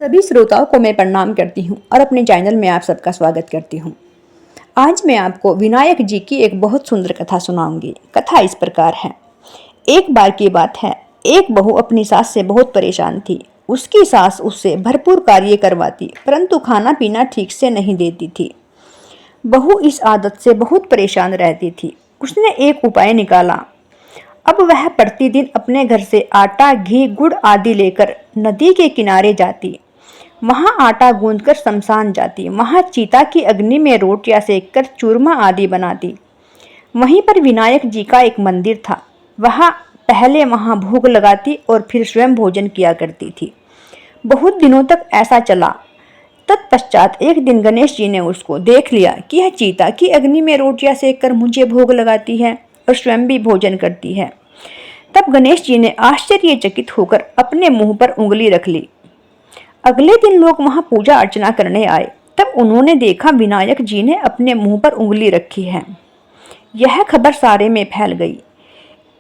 सभी श्रोताओं को मैं प्रणाम करती हूँ और अपने चैनल में आप सबका स्वागत करती हूँ। आज मैं आपको विनायक जी की एक बहुत सुंदर कथा सुनाऊंगी। कथा इस प्रकार है। एक बार की बात है, एक बहू अपनी सास से बहुत परेशान थी। उसकी सास उससे भरपूर कार्य करवाती, परंतु खाना पीना ठीक से नहीं देती थी। बहू इस आदत से बहुत परेशान रहती थी। उसने एक उपाय निकाला। अब वह प्रतिदिन अपने घर से आटा, घी, गुड़ आदि लेकर नदी के किनारे जाती। वहां आटा गूंथकर शमशान जाती। वहां चीता की अग्नि में रोटियां सेककर चूरमा आदि बनाती। वहीं पर विनायक जी का एक मंदिर था। वह पहले वहां भोग लगाती और फिर स्वयं भोजन किया करती थी। बहुत दिनों तक ऐसा चला। तत्पश्चात एक दिन गणेश जी ने उसको देख लिया कि यह चीता की अग्नि में रोटियां सेककर मुझे भोग लगाती है और स्वयं भी भोजन करती है। तब गणेश जी ने आश्चर्यचकित होकर अपने मुंह पर उंगली रख ली। अगले दिन लोग वहां पूजा अर्चना करने आए। तब उन्होंने देखा विनायक जी ने अपने मुंह पर उंगली रखी है। यह खबर सारे में फैल गई।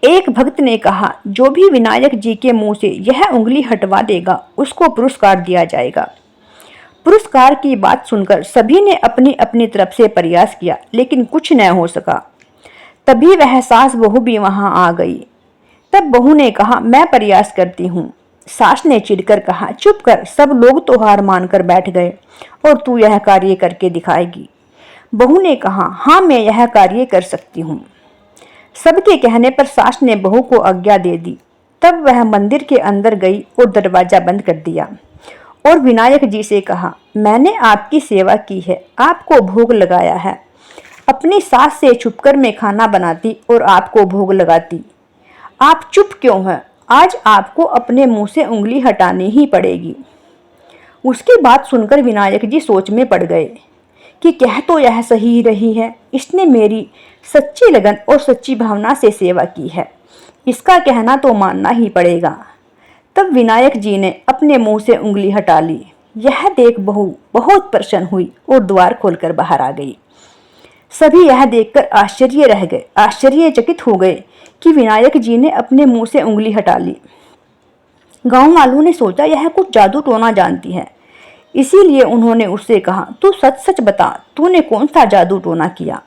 एक भक्त ने कहा, जो भी विनायक जी के मुंह से यह उंगली हटवा देगा उसको पुरस्कार दिया जाएगा। पुरस्कार की बात सुनकर सभी ने अपनी अपनी तरफ से प्रयास किया, लेकिन कुछ न हो सका। तभी वह सास बहू भी वहां आ गई। तब बहू ने कहा, मैं प्रयास करती हूँ। सास ने चिढ़कर कहा, चुप कर, सब लोग तो हार मानकर बैठ गए और तू यह कार्य करके दिखाएगी। बहू ने कहा, हाँ, मैं यह कार्य कर सकती हूँ। सबके कहने पर सास ने बहू को आज्ञा दे दी। तब वह मंदिर के अंदर गई और दरवाजा बंद कर दिया और विनायक जी से कहा, मैंने आपकी सेवा की है, आपको भोग लगाया है। अपनी सास से छुपकर मैं खाना बनाती और आपको भोग लगाती। आप चुप क्यों हैं? आज आपको अपने मुंह से उंगली हटानी ही पड़ेगी। उसकी बात सुनकर विनायक जी सोच में पड़ गए कि कह तो यह सही ही रही है। इसने मेरी सच्ची लगन और सच्ची भावना से सेवा की है, इसका कहना तो मानना ही पड़ेगा। तब विनायक जी ने अपने मुंह से उंगली हटा ली। यह देख बहू बहुत प्रसन्न हुई और द्वार खोलकर बाहर आ गई। सभी यह देखकर आश्चर्यचकित हो गए कि विनायक जी ने अपने मुंह से उंगली हटा ली। गांव वालों ने सोचा यह कुछ जादू टोना जानती है, इसीलिए उन्होंने उससे कहा, तू सच सच बता, तूने कौन सा जादू टोना किया?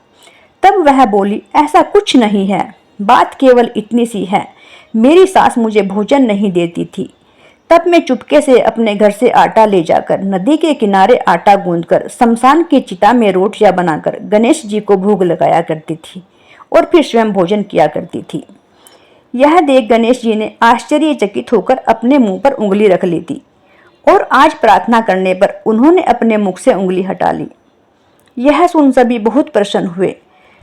तब वह बोली, ऐसा कुछ नहीं है, बात केवल इतनी सी है, मेरी सास मुझे भोजन नहीं देती थी। तब मैं चुपके से अपने घर से आटा ले जाकर नदी के किनारे आटा गूंथकर शमशान की चिता में रोटियां बनाकर गणेश जी को भोग लगाया करती थी और फिर स्वयं भोजन किया करती थी। यह देख गणेश जी ने आश्चर्यचकित होकर अपने मुंह पर उंगली रख ली थी और आज प्रार्थना करने पर उन्होंने अपने मुख से उंगली हटा ली। यह सुन सभी बहुत प्रसन्न हुए।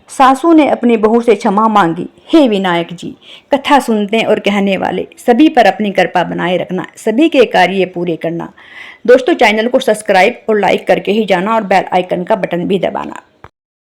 सासू ने अपनी बहू से क्षमा मांगी। हे विनायक जी, कथा सुनने और कहने वाले सभी पर अपनी कृपा बनाए रखना, सभी के कार्य पूरे करना। दोस्तों, चैनल को सब्सक्राइब और लाइक करके ही जाना और बेल आइकन का बटन भी दबाना।